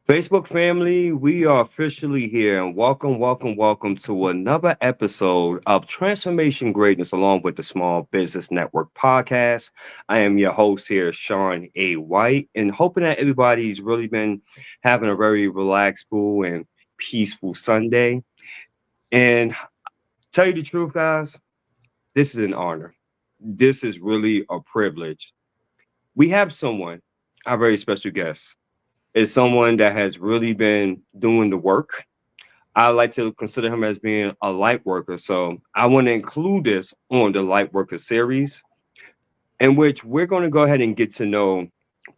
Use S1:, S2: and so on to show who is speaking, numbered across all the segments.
S1: Facebook family, we are officially here and welcome to another episode of Transformation Greatness along with the Small Business Network podcast. I am your host here, Shawn A. White, and hoping that everybody's really been having a very relaxed, cool, and peaceful Sunday. And tell you the truth, guys, this is an honor. This is really a privilege. We have someone, our very special guest, is someone that has really been doing the work. I like to consider him as being a light worker. So I want to include this on the light worker series, in which we're going to go ahead and get to know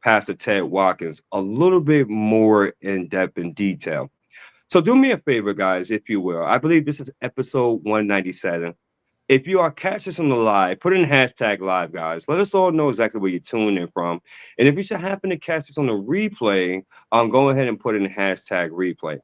S1: Pastor Ted Watkins a little bit more in depth and detail. So do me a favor, guys, if you will. I believe this is episode 197. If you are catching us on the live, put in hashtag live, guys. Let us all know exactly where you're tuning in from. And if you should happen to catch us on the replay, go ahead and put in hashtag replay.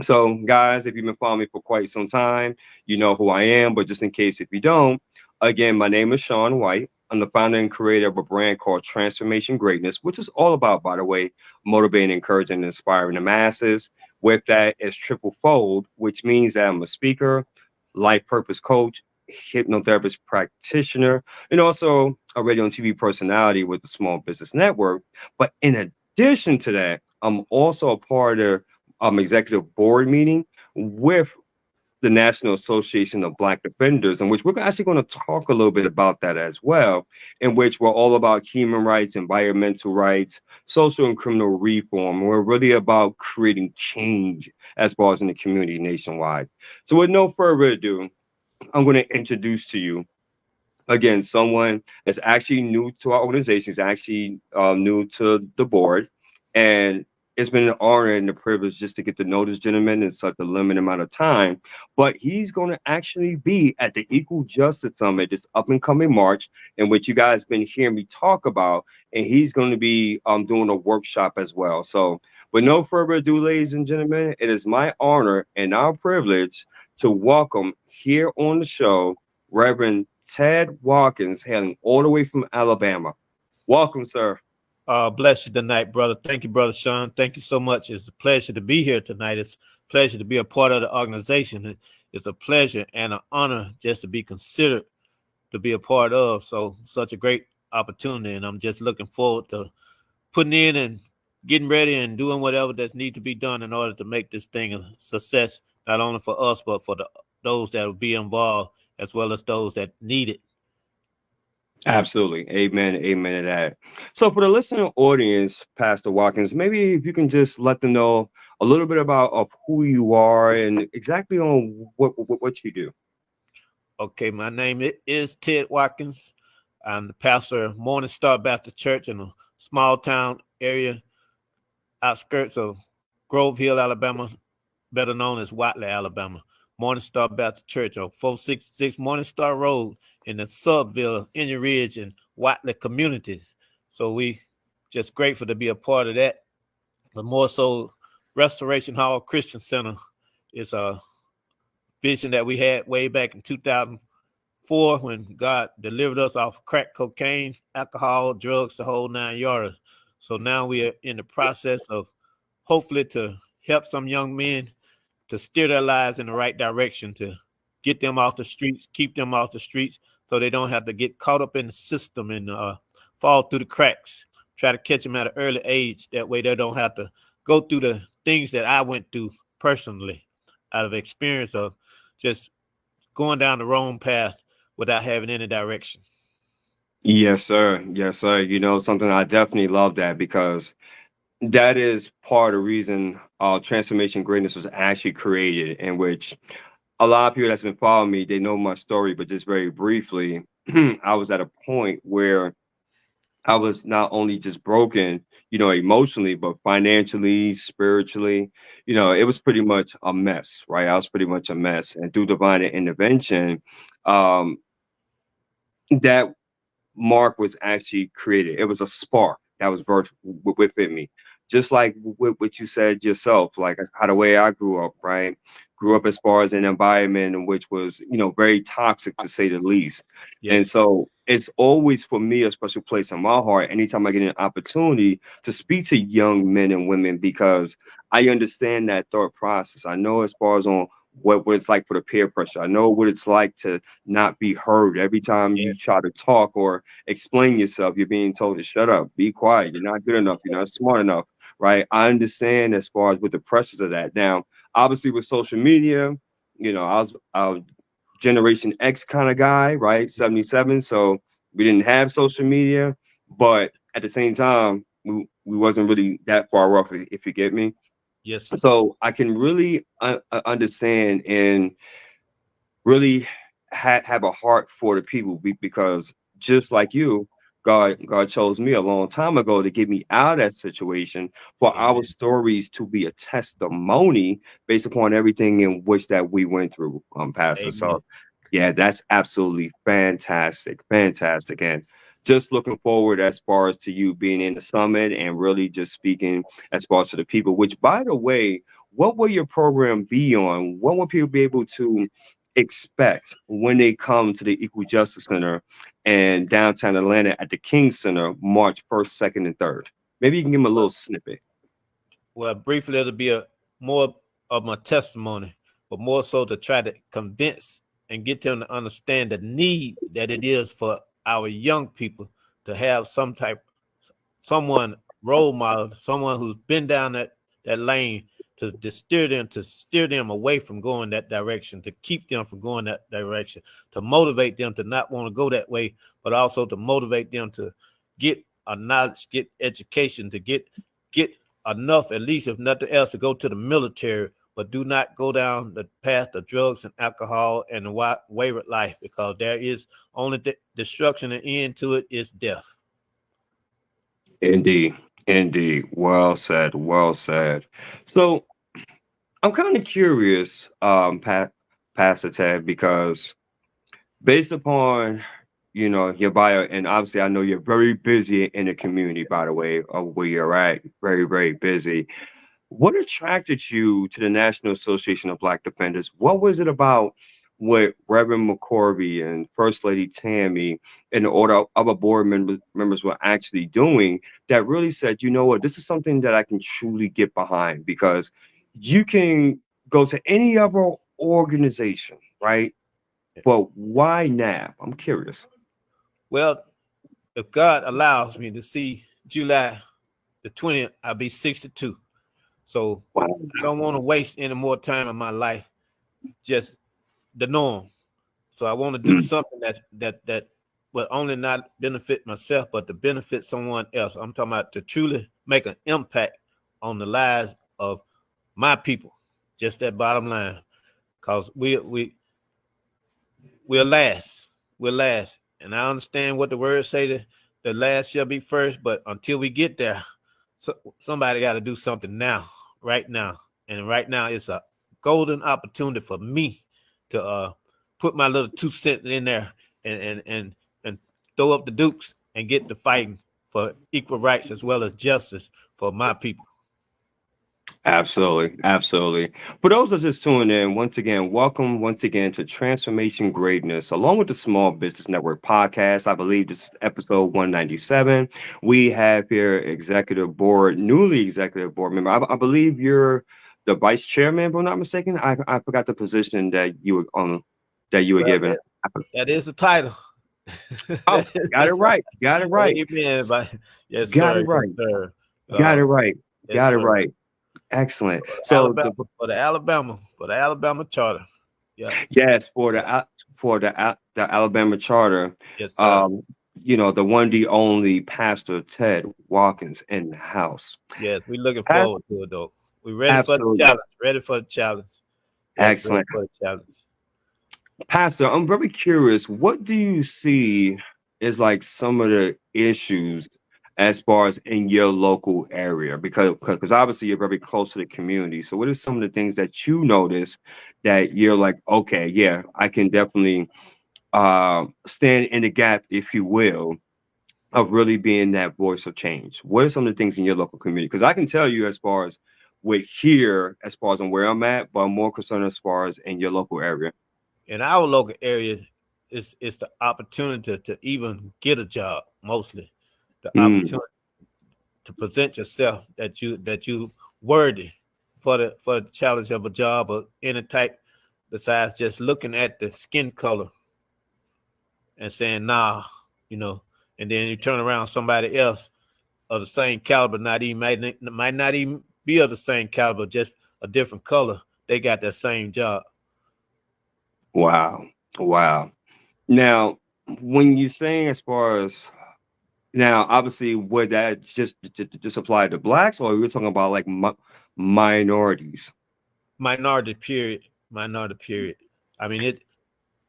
S1: So, guys, if you've been following me for quite some time, you know who I am. But just in case if you don't, again, my name is Shawn White. I'm the founder and creator of a brand called Transformation Greatness, which is all about, by the way, motivating, encouraging, and inspiring the masses. With that, it's triple fold, which means that I'm a speaker, life purpose coach, hypnotherapist practitioner, and also a radio and TV personality with the Small Business Network. But in addition to that, I'm also a part of executive board meeting with the National Association of Black Defenders, in which we're actually going to talk a little bit about that as well, in which we're all about human rights, environmental rights, social and criminal reform. We're really about creating change as far as in the community nationwide. So with no further ado, I'm going to introduce to you again someone that's actually new to our organization, is actually new to the board, and it's been an honor and a privilege just to get to know this gentleman in such a limited amount of time. But he's going to actually be at the Equal Justice Summit this up and coming March, in which you guys been hearing me talk about, and he's going to be doing a workshop as well. So, with no further ado, ladies and gentlemen, it is my honor and our privilege to welcome here on the show Reverend Ted Watkins, hailing all the way from Alabama. Welcome, sir.
S2: Bless you tonight, brother. Thank you, brother Shawn. Thank you so much. It's a pleasure to be here tonight. It's a pleasure to be a part of the organization. It's a pleasure and an honor just to be considered to be a part of. So such a great opportunity, and I'm just looking forward to putting in and getting ready and doing whatever that needs to be done in order to make this thing a success, not only for us, but for those that will be involved, as well as those that need it.
S1: Absolutely. Amen. Amen to that. So, for the listening audience, Pastor Watkins, maybe if you can just let them know a little bit about of who you are and exactly on what you do.
S2: Okay, my name is Ted Watkins. I'm the pastor of Morning Star Baptist Church in a small town area, outskirts of Grove Hill, Alabama, better known as Watley, Alabama. Morning Star Baptist Church on 466 Morning Star Road in the Subville, Indian Ridge, and Watley communities. So we just grateful to be a part of that. But more so, Restoration Hall Christian Center is a vision that we had way back in 2004 when God delivered us off crack cocaine, alcohol, drugs, the whole 9 yards. So now we are in the process of hopefully to help some young men to steer their lives in the right direction, to get them off the streets, keep them off the streets so they don't have to get caught up in the system and fall through the cracks. Try to catch them at an early age. That way they don't have to go through the things that I went through personally out of experience of just going down the wrong path without having any direction.
S1: Yes, sir. Yes, sir. You know, something I definitely love that because that is part of the reason Transformation Greatness was actually created, in which a lot of people that's been following me, they know my story, but just very briefly, I was at a point where I was not only just broken, you know, emotionally, but financially, spiritually, you know, it was pretty much a mess, right? I was pretty much a mess. And through divine intervention, um, that mark was actually created. It was a spark that was birthed within me. Just like what you said yourself, like how the way I grew up, right? grew up as far as an environment in which was, very toxic to say the least. And
S2: Yes.
S1: so it's always for me a special place in my heart anytime I get an opportunity to speak to young men and women because I understand that thought process. I know as far as on what it's like for the peer pressure. I know what it's like to not be heard. Every time you
S2: Yes.
S1: try to talk or explain yourself, you're being told to shut up, be quiet, you're not good enough, you're not smart enough, right? I understand as far as with the pressures of that. Now, obviously with social media, I was a Generation X kind of guy, right? 77. So we didn't have social media, but at the same time, we wasn't really that far off, if you get me.
S2: Yes.
S1: So I can really understand and really have a heart for the people because just like you, God chose me a long time ago to get me out of that situation for our
S2: Amen.
S1: stories to be a testimony based upon everything in which that we went through, Pastor.
S2: Amen.
S1: So yeah, that's absolutely fantastic, fantastic. And just looking forward as far as to you being in the summit and really just speaking as far as to the people, which by the way, what will your program be on? What will people be able to expect when they come to the Equal Justice Center in downtown Atlanta at the King Center, March 1st, 2nd, and 3rd? Maybe you can give them a little snippet.
S2: Well, briefly, it'll be a more of my testimony, but more so to try to convince and get them to understand the need that it is for our young people to have someone role model, someone who's been down that lane to steer them away from going that direction, to keep them from going that direction, to motivate them to not want to go that way, but also to motivate them to get a knowledge, get education, to get enough, at least if nothing else, to go to the military, but do not go down the path of drugs and alcohol and the wayward life, because there is only destruction and end to it is death.
S1: Indeed. Indeed. Well said. Well said. So I'm kind of curious, Pastor Ted, because based upon your bio, and obviously I know you're very busy in the community, by the way, of where you're at, very, very busy. What attracted you to the National Association of Black Defenders? What was it about what Reverend McCorvey and First Lady Tammy and all the other board members were actually doing that really said, you know what, this is something that I can truly get behind? Because you can go to any other organization, right? But why now? I'm curious.
S2: Well, if God allows me to see July the 20th, I'll be 62. So
S1: Wow.
S2: I don't want to waste any more time in my life, just the norm. So I want to do
S1: Mm,
S2: something that will only not benefit myself, but to benefit someone else. I'm talking about to truly make an impact on the lives of my people. Just that bottom line. Because we'll last. We'll last. And I understand what the words say that the last shall be first, but until we get there, somebody got to do something now, right now. And right now it's a golden opportunity for me to put my little 2 cents in there and throw up the dukes and get to fighting for equal rights as well as justice for my people.
S1: absolutely, absolutely. For those that just tuning in, once again, welcome once again to Transformation Greatness, along with the Small Business Network podcast. I believe this is episode 197. We have here newly executive board member. I believe you're the vice chairman, if I'm not mistaken. I forgot the position that you were
S2: Well,
S1: given.
S2: that is the title.
S1: Oh, got it right. Got it right.
S2: Amen. Yes,
S1: Got it
S2: sir. Yes,
S1: right.
S2: sir.
S1: Got it
S2: Uh,
S1: right.
S2: yes,
S1: Got it
S2: sir.
S1: right. Excellent. So
S2: Alabama for the Alabama charter. Yeah.
S1: yes, for
S2: Yeah.
S1: the Alabama charter,
S2: Yes, sir.
S1: um, the one the only Pastor Ted Watkins in the house.
S2: Yes, we looking
S1: A-
S2: forward to it though. We ready for the
S1: Absolutely
S2: challenge. Ready for the challenge. Yes, ready
S1: excellent,
S2: for the challenge.
S1: Pastor. I'm very curious. What do you see is like some of the issues as far as in your local area? Because obviously you're very close to the community. So what are some of the things that you notice that you're like, okay, yeah, I can definitely stand in the gap, if you will, of really being that voice of change? What are some of the things in your local community? Because I can tell you, as far as with here as far as on where I'm at, but I'm more concerned as far as in your local area.
S2: In our local area, it's the opportunity to even get a job. Mostly, the
S1: Mm,
S2: opportunity to present yourself that you worthy for the challenge of a job or any type besides just looking at the skin color and saying nah, you know, and then you turn around somebody else of the same caliber, not even might not even be of the same caliber, just a different color. They got that same job.
S1: wow. Wow. Now, when you're saying as far as now, obviously, would that just apply to blacks, or we're talking about like minorities?
S2: Minority period. Minority period. I mean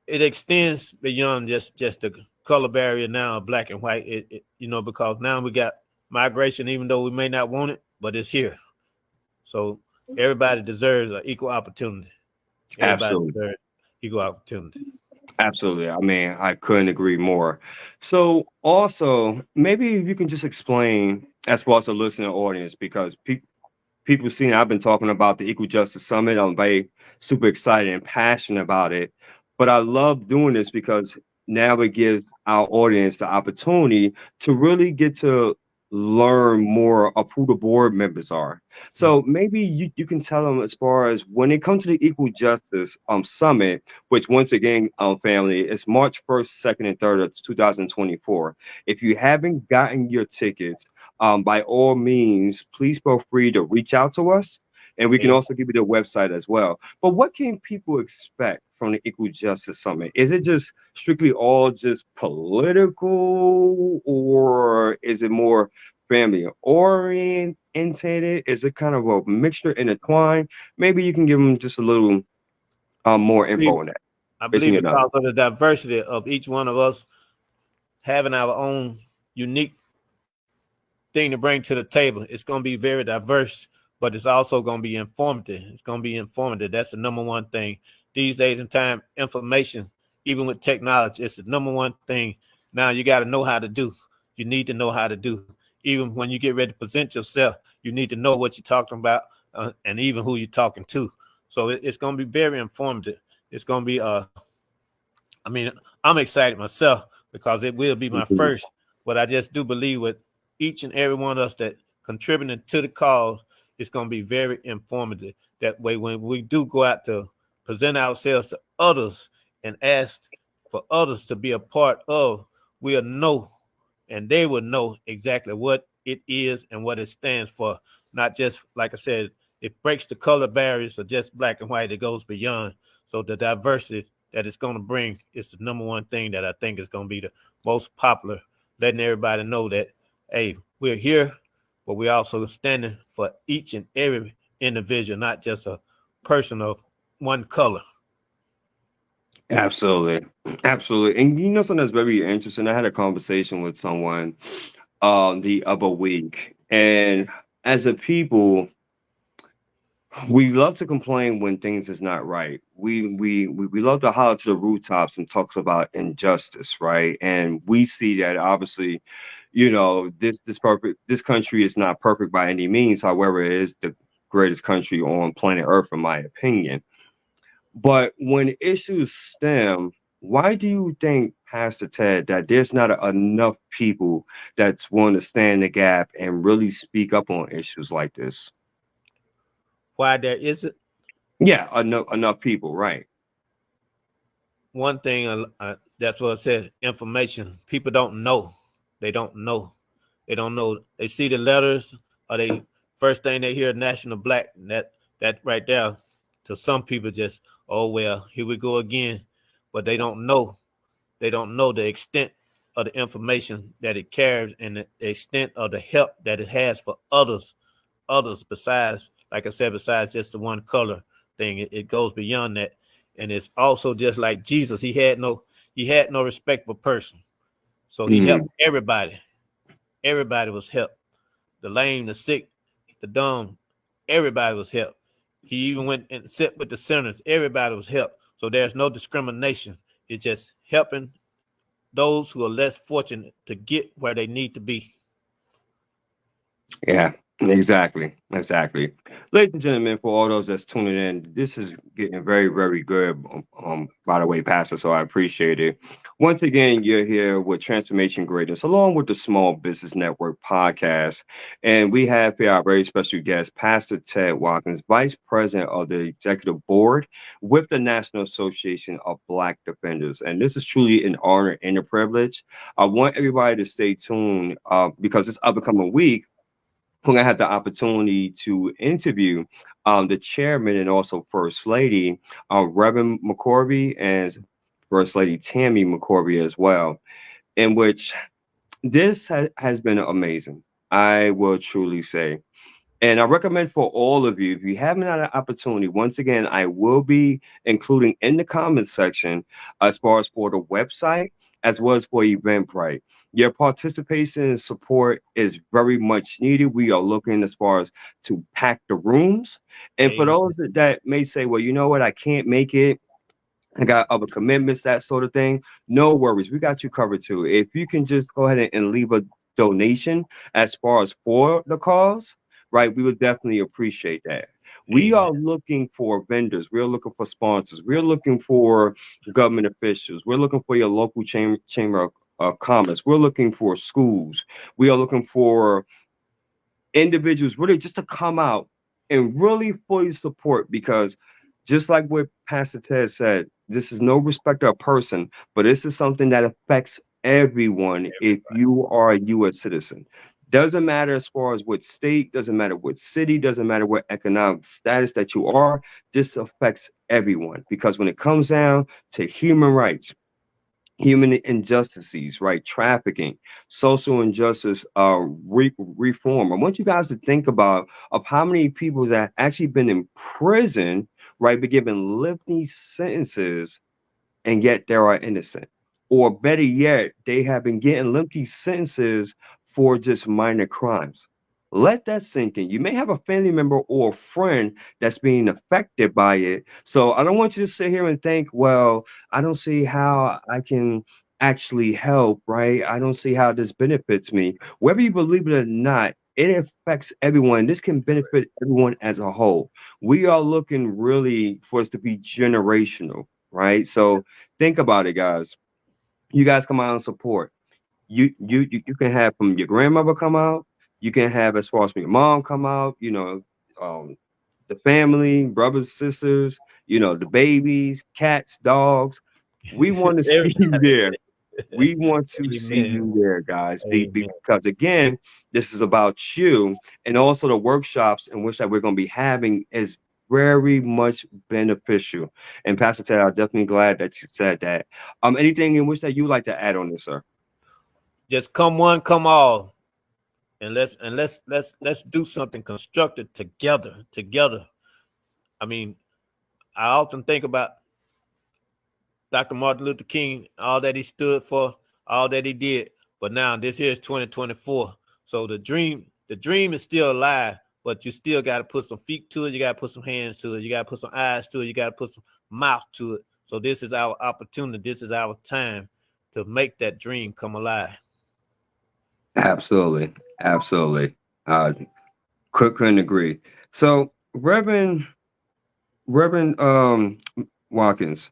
S2: it extends beyond just the color barrier now of black and white. Because now we got migration, even though we may not want it, but it's here. So everybody deserves an equal opportunity. Everybody
S1: Absolutely.
S2: deserves equal opportunity.
S1: Absolutely. I mean, I couldn't agree more. So, also, maybe if you can just explain as far as the listening audience, because people seeing I've been talking about the Equal Justice Summit. I'm very super excited and passionate about it. But I love doing this because now it gives our audience the opportunity to really get to learn more of who the board members are.
S2: Mhm.
S1: So maybe you can tell them as far as when it comes to the Equal Justice Summit, which once again, family, it's March 1st, 2nd, and 3rd of 2024. If you haven't gotten your tickets, by all means, please feel free to reach out to us, and we can
S2: Amen.
S1: also give you the website as well. But what can people expect from the Equal Justice Summit? Is it just strictly all just political, or is it more family oriented? Is it kind of a mixture intertwined? Maybe you can give them just a little more info on that.
S2: I
S1: Based on
S2: believe
S1: your knowledge.
S2: because of the diversity of each one of us having our own unique thing to bring to the table. It's going to be very diverse, but it's also going to be informative. It's going to be informative. That's the number one thing these days in time. Information, even with technology, it's the number one thing. Now you got to know how to do. You need to know how to do. Even when you get ready to present yourself, you need to know what you're talking about and even who you're talking to. So it's going to be very informative. It's going to be I mean, I'm excited myself because it will be my
S1: Mhm.
S2: first. But I just do believe with each and every one of us that contributing to the cause, it's going to be very informative. That way, when we do go out to present ourselves to others and ask for others to be a part of, we'll know and they will know exactly what it is and what it stands for. Not just, like I said, it breaks the color barriers of just black and white. It goes beyond. So the diversity that it's going to bring is the number one thing that I think is going to be the most popular, letting everybody know that, hey, we're here, but we're also standing for each and every individual, not just a person of one color.
S1: Absolutely. Absolutely. And you know something that's very interesting? I had a conversation with someone the other week. And as a people, we love to complain when things is not right. We love to holler to the rooftops and talks about injustice, right? And we see that obviously, this country is not perfect by any means. However, it is the greatest country on planet Earth, in my opinion. But when issues stem, why do you think, Pastor Ted, that there's not enough people that's willing to stand the gap and really speak up on issues like this?
S2: Why there isn't
S1: Yeah, enough people, right?
S2: one thing, that's what I said, information. People don't know. They don't know. They don't know. They see the letters, or they first thing they hear national black. And that right there, to some people, just oh well, here we go again. But they don't know. They don't know the extent of the information that it carries and the extent of the help that it has for others besides, like I said, besides just the one color thing. It goes beyond that. And it's also just like Jesus. He had no respect for person. So he
S1: Mm,
S2: helped everybody. Everybody was helped. The lame, the sick, the dumb, everybody was helped. He even went and sat with the sinners. Everybody was helped. So there's no discrimination. It's just helping those who are less fortunate to get where they need to be.
S1: yeah, exactly, exactly. Ladies and gentlemen, for all those that's tuning in, this is getting very, very good. By the way, Pastor, so I appreciate it. Once again, you're here with Transformation Greatness, along with the Small Business Network podcast, and we have here our very special guest, Pastor Ted Watkins, Vice President of the Executive Board with the National Association of Black Defenders. And this is truly an honor and a privilege. I want everybody to stay tuned because this upcoming week when I had the opportunity to interview the chairman and also First Lady, Reverend McCorvey, and First Lady Tammy McCorvey as well, in which this has been amazing. I will truly say. And I recommend for all of you, if you haven't had an opportunity, once again, I will be including in the comment section as far as for the website as well as for Eventbrite. Your participation and support is very much needed. We are looking as far as to pack the rooms. And for
S2: Amen.
S1: those that may say, well, you know what, I can't make it. I got other commitments, that sort of thing. No worries. We got you covered too. If you can just go ahead and leave a donation as far as for the cause, right? We would definitely appreciate that. We
S2: Amen.
S1: are looking for vendors. We're looking for sponsors. We're looking for government officials. We're looking for your local chamber of commerce. We're looking for schools. We are looking for individuals really just to come out and really fully support because just like what Pastor Ted said, this is no respect of person, but this is something that affects everyone if you are a U.S. citizen. Doesn't matter as far as what state, doesn't matter what city, doesn't matter what economic status that you are, this affects everyone because when it comes down to human rights, human injustices, right? Trafficking, social injustice, reform. I want you guys to think about of how many people that actually been in prison, right, be given lengthy sentences and yet they are innocent. Or better yet, they have been getting lengthy sentences for just minor crimes. Let that sink in. You may have a family member or a friend that's being affected by it. So I don't want you to sit here and think, well, I don't see how I can actually help, right? I don't see how this benefits me. Whether you believe it or not, it affects everyone. This can benefit everyone as a whole. We are looking really for us to be generational, right? So think about it, guys. You guys come out and support. You can have from your grandmother come out. You can have as far as from your mom come out. Um, the family, brothers, sisters. The babies, cats, dogs. We want to see you
S2: Everybody.
S1: there. We want to see
S2: Amen.
S1: you there, guys.
S2: Amen.
S1: Because again, this is about you, and also the workshops in which that we're going to be having is very much beneficial. And Pastor Ted, I'm definitely glad that you said that. Anything in which that you like to add on this, sir?
S2: Just come one, come all, and let's do something constructive together. Together. I mean, I often think about Dr. Martin Luther King, all that he stood for, all that he did. But now this is 2024. So the dream is still alive, but you still got to put some feet to it. You got to put some hands to it. You got to put some eyes to it. You got to put some mouth to it. So this is our opportunity. This is our time to make that dream come alive.
S1: Absolutely, absolutely. Uh, couldn't agree. So, Reverend Watkins,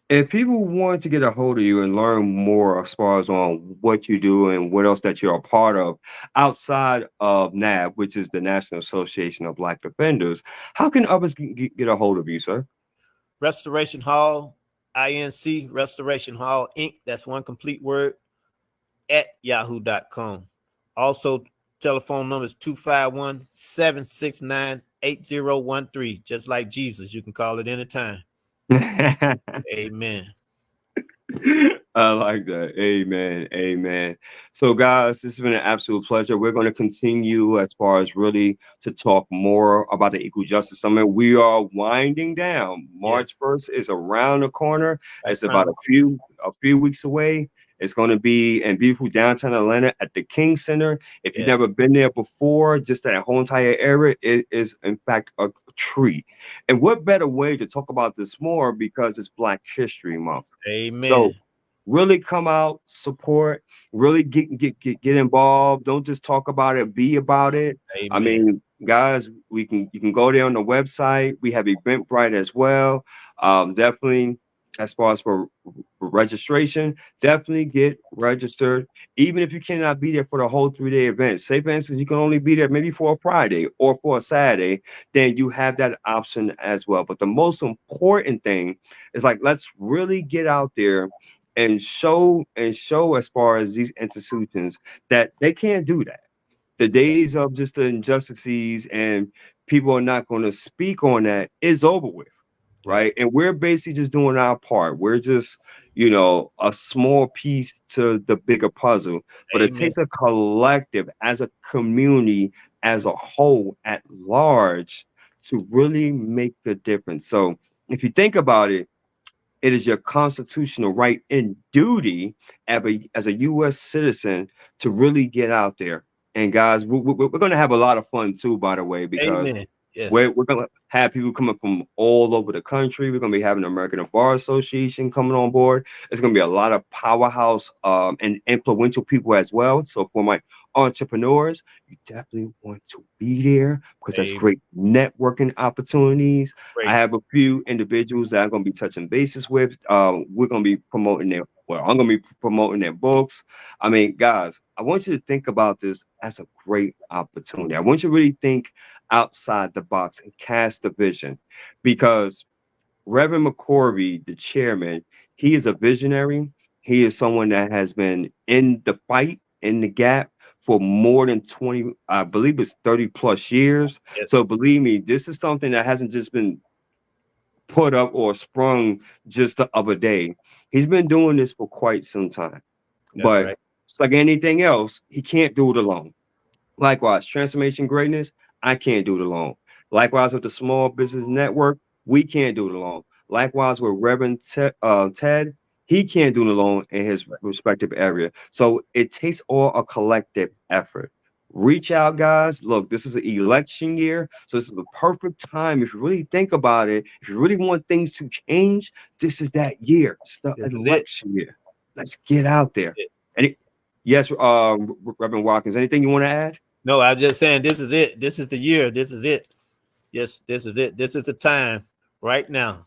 S1: if people want to get a hold of you and learn more as far as on what you do and what else that you're a part of outside of NAB, which is the National Association of Black Defenders, how can others get a hold of you, sir?
S2: Restoration Hall, INC, Restoration Hall Inc. That's one complete word at yahoo.com. Also, telephone number is 251-769-8013. Just like Jesus, you can call it anytime. Amen.
S1: I like that. Amen. Amen. So, guys, this has been an absolute pleasure. We're going to continue as far as really to talk more about the Equal Justice Summit. We are winding down. March
S2: Yes.
S1: 1st is around the corner.
S2: Right
S1: It's
S2: around
S1: about
S2: the
S1: a few weeks away. It's going to be in beautiful downtown Atlanta at the King Center. If you've
S2: Yes.
S1: never been there before, just that whole entire area, it is in fact a treat. And what better way to talk about this more because it's Black History Month. So
S2: Amen.
S1: really come out, support, really get involved. Don't just talk about it, be about it. I
S2: Amen.
S1: mean, guys, you can go there on the website. We have Eventbrite as well. Definitely, as far as for registration, definitely get registered. Even if you cannot be there for the whole 3 day event, say for instance you can only be there maybe for a Friday or for a Saturday, then you have that option as well. But the most important thing is like let's really get out there and show as far as these institutions that they can't do that. The days of just the injustices and people are not going to speak on that is over with,
S2: Yeah.
S1: right? And we're basically just doing our part. We're just, you know, a small piece to the bigger puzzle, but it
S2: Amen.
S1: takes a collective as a community as a whole at large to really make a difference. So if you think about it, it is your constitutional right and duty as a U.S. citizen to really get out there. And guys, we're going to have a lot of fun too, by the way, because
S2: Amen. Yes.
S1: we're going to have people coming from all over the country. We're going to be having the American Bar Association coming on board. It's going to be a lot of powerhouse and influential people as well. So for my entrepreneurs, you definitely want to be there because that's
S2: Amen.
S1: great networking opportunities. I
S2: Great.
S1: have a few individuals that I'm going to be touching bases with. We're going to be promoting their, well, I'm going to be promoting their books. I mean, guys, I want you to think about this as a great opportunity. I want you to really think outside the box and cast a vision because Reverend McCorvey, the chairman, he is a visionary. He is someone that has been in the fight, in the gap for more than 20, I believe it's 30 plus years.
S2: Yes.
S1: So believe me, this is something that hasn't just been put up or sprung just the other day. He's been doing this for quite some time.
S2: That's
S1: But
S2: right.
S1: it's like anything else, he can't do it alone. Likewise, transformation greatness, I can't do it alone. Likewise, with the small business network, we can't do it alone. Likewise, with Reverend Ted, he can't do it alone in his respective area. So it takes all a collective effort. Reach out, guys. Look, this is an election year. So this is the perfect time. If you really think about it, if you really want things to change, this is that year. It's the
S2: This is it.
S1: election year. Let's get out there.
S2: It.
S1: And yes, Reverend Watkins, anything you want to add?
S2: No, I'm just saying this is it. This is the year. This is it. Yes, this is it. This is the time right now.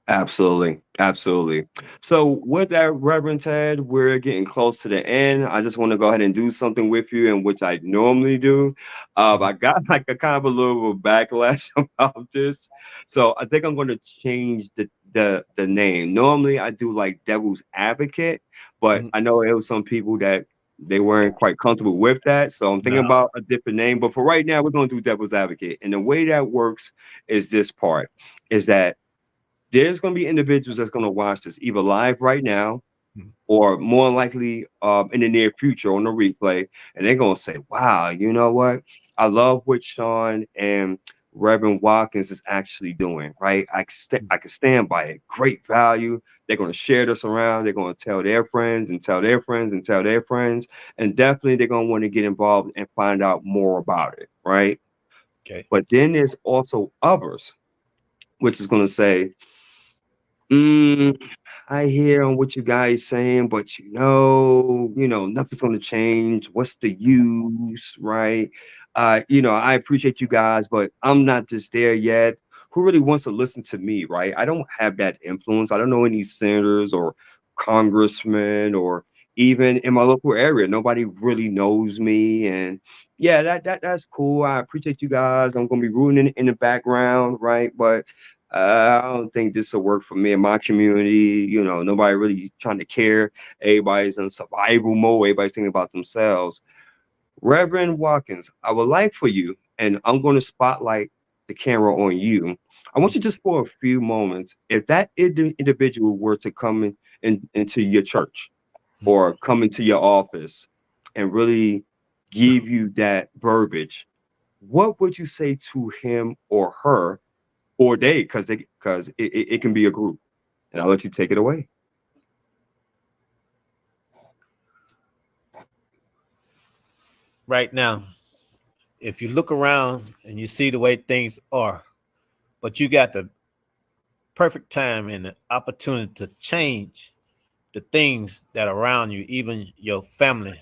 S1: Absolutely. Absolutely. So with that, Reverend Ted, we're getting close to the end. I just want to go ahead and do something with you, and which I normally do.
S2: Mhm.
S1: I got like a kind of a little backlash about this. So I think I'm going to change the name. Normally I do like devil's advocate, but
S2: Mhm.
S1: I know there was some people that they weren't quite comfortable with that. So I'm thinking
S2: No.
S1: about a different name. But for right now, we're going to do devil's advocate. And the way that works is this part is that there's going to be individuals that's going to watch this either live right now
S2: Mhm.
S1: or more likely in the near future on the replay, and they're going to say, "Wow, you know what? I love what Shawn and Reverend Watkins is actually doing. Right? I can stand by it. Great value. They're going to share this around. They're going to tell their friends and tell their friends and tell their friends, and definitely they're going to want to get involved and find out more about it. Right?
S2: Okay.
S1: But then there's also others, which is going to say, I hear on what you guys saying, but nothing's gonna change. What's the use, right? I appreciate you guys, but I'm not just there yet. Who really wants to listen to me, right? I don't have that influence. I don't know any senators or congressmen or even in my local area. Nobody really knows me. And yeah, that's cool. I appreciate you guys. I'm gonna be rooting in the background, right? But I don't think this will work for me in my community. Nobody really trying to care. Everybody's in survival mode. Everybody's thinking about themselves. Reverend Watkins, I would like for you, and I'm going to spotlight the camera on you. I want
S2: Mhm.
S1: you just for a few moments, if that individual were to come into your church or come into your office and really give you that verbiage, what would you say to him or her or they, because it can be a group. And I'll let you take it away.
S2: Right now, if you look around and you see the way things are, but you got the perfect time and the opportunity to change the things that are around you, even your family,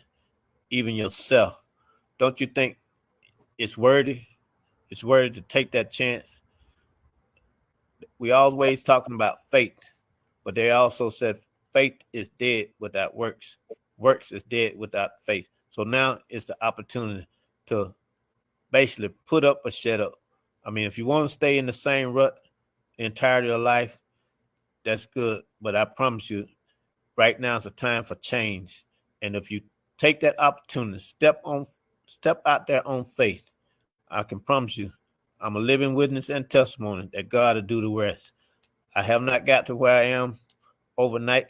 S2: even yourself. Don't you think it's worthy. It's worthy to take that chance. We always talking about faith, but they also said faith is dead without works. Works is dead without faith. So now is the opportunity to basically put up or shut up. I mean, if you want to stay in the same rut the entirety of life, that's good. But I promise you, right now is a time for change. And if you take that opportunity, step out there on faith, I can promise you, I'm a living witness and testimony that God will do the rest. I have not got to where I am overnight.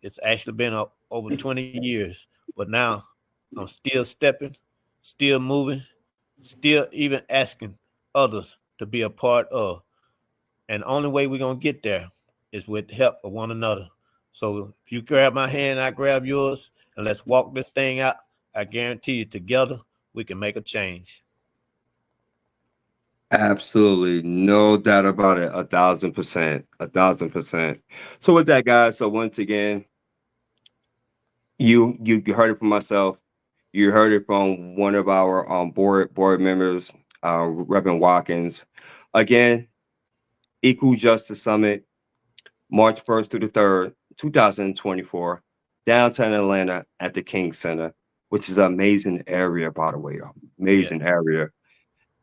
S2: It's actually been over 20 years, but now I'm still stepping, still moving, still even asking others to be a part of. And the only way we're going to get there is with the help of one another. So if you grab my hand, I grab yours, and let's walk this thing out. I guarantee you, together, we can make a change.
S1: Absolutely, no doubt about it. 1,000%, 1,000%. So with that, guys. So once again, you heard it from myself. You heard it from one of our board members, Reverend Watkins. Again, Equal Justice Summit, March 1st through the 3rd, 2024, downtown Atlanta at the King Center, which is an amazing area, by the way.
S2: Yeah,
S1: Amazing area.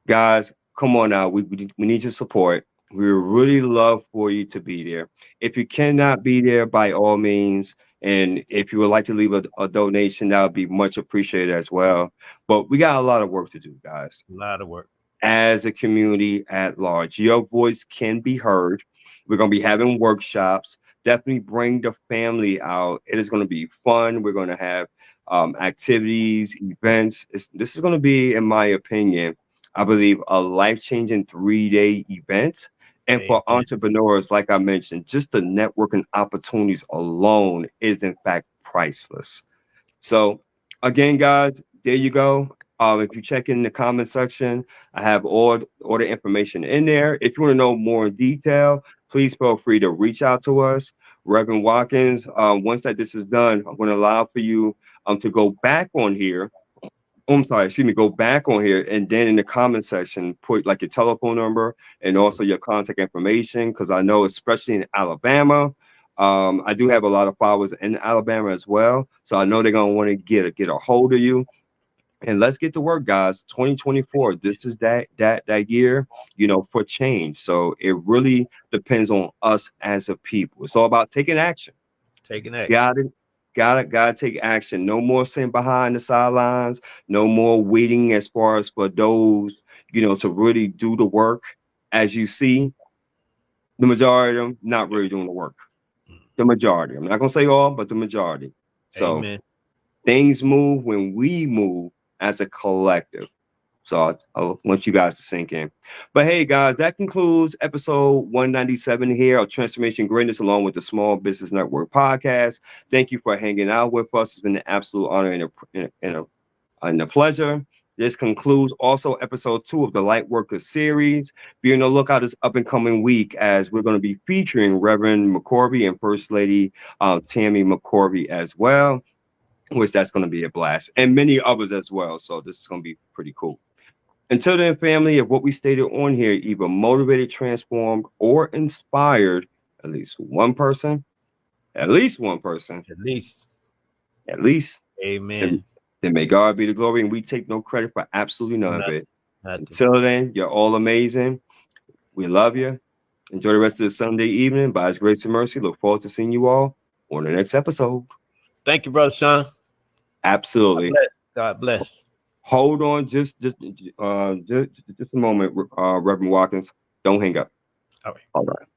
S1: Guys, come on out. We need your support. We would really love for you to be there. If you cannot be there, by all means, and if you would like to leave a donation, that would be much appreciated as well. But we got a lot of work to do, guys,
S2: a lot of work.
S1: as a community at large. Your voice can be heard. We're going to be having workshops. Definitely bring the family out. It is going to be fun. We're going to have activities, events. This is going to be, in my opinion, I believe, a life changing 3-day event. And for
S2: Amen.
S1: entrepreneurs, like I mentioned, just the networking opportunities alone is, in fact, priceless. So again, guys, there you go. If you check in the comment section, I have all the information in there. If you want to know more in detail, please feel free to reach out to us. Reverend Watkins, once that this is done, I'm going to allow for you to go back on here. Oh, I'm sorry, excuse me, go back on here and then in the comment section, put like your telephone number and also your contact information. Because I know, especially in Alabama, I do have a lot of followers in Alabama as well. So I know they're gonna want to get a hold of you. And let's get to work, guys. 2024. This is that year, for change. So it really depends on us as a people. It's all about taking action.
S2: Taking action.
S1: Got it. Gotta take action. No more sitting behind the sidelines. No more waiting as far as for those, to really do the work. As you see, the majority of them not really doing the work. The majority. I'm not gonna say all, but the majority. So
S2: Amen.
S1: things move when we move as a collective. So I want you guys to sink in. But hey, guys, that concludes episode 197 here of Transformation Greatness, along with the Small Business Network podcast. Thank you for hanging out with us. It's been an absolute honor and a pleasure. This concludes also episode 2 of the Lightworkers series. Be on the lookout this up and coming week as we're going to be featuring Reverend McCorvey and First Lady Tammy McCorvey as well, which that's going to be a blast, and many others as well. So this is going to be pretty cool. Until then, family, if what we stated on here either motivated, transformed, or inspired at least one person, at least one person,
S2: At least.
S1: at least, then,
S2: Amen.
S1: then may God be the glory, and we take no credit for absolutely none of
S2: Nothing.
S1: it.
S2: Nothing.
S1: Until then, you're all amazing. We love you. Enjoy the rest of the Sunday evening. By His grace and mercy, look forward to seeing you all on the next episode.
S2: Thank you, Brother Shawn. God
S1: Absolutely.
S2: bless. God bless.
S1: Hold on, just a moment, Reverend Watkins. Don't hang up.
S2: All right.
S1: All right.